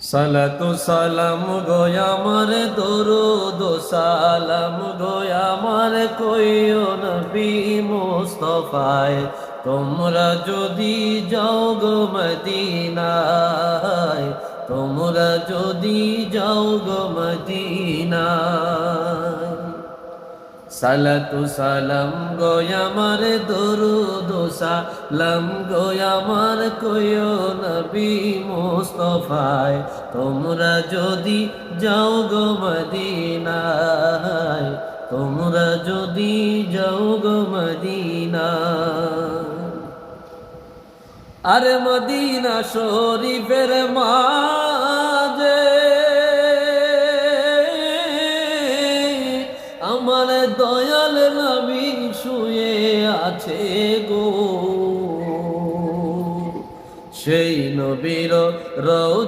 সালাতু সালাম গো আমার দরুদ সালাম গো আমার কইও নবী মুস্তাফায় তোমরা যদি যাও গো মদিনায় তোমরা যদি যাও গো মদিনায় সালাতু সালাম গো আমার দরুদ সালাম গো আমার কইও নবী মুস্তাফায় তোমরা যদি যাও গো মদিনায় তোমরা যদি যাও গো মদিনায় আরে মদিনা শরীফের মাঝে আমার দয়াল নবী শুয়ে আছে গো সেই নবীর রওজা